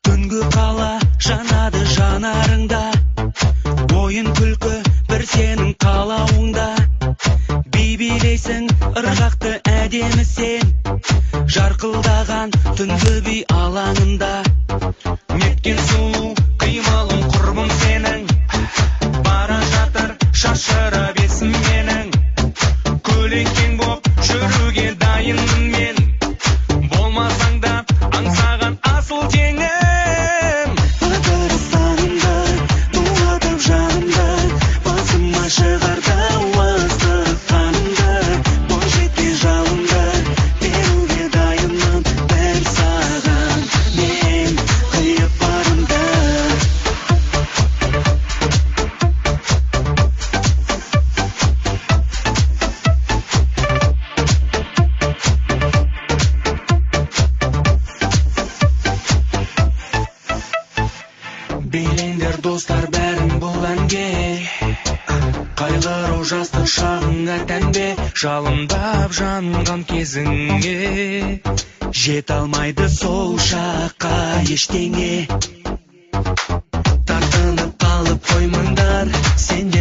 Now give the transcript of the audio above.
Түнгі қала жанады жанарыңда, ойын күлкі бір сенің қалауыңда. Би билейсің ырғақты әдемі сен, жарқылдаған түнгі би алаңында. Неткен сұлу қимылың құрбым сенің, бара жатыр шашырап есім менің. Көлеңкең боп жүруге дайынмын мен, болмасаң да аңсаған асыл теңім. Ыдырысанымды тулатып жанымды, басыма шығарда ыстық қанымды. Бойжеткен жалынды беруге дайынмын бір саған мен қиып барымды. Билеңдер достар бәрін бұл әнге, қайғыру жастық шағыңа тән бе, жалындап жанған кезіңе. Жете алмайды сол шаққа ештеңе, тартынып қалып қоймаңдар, сендер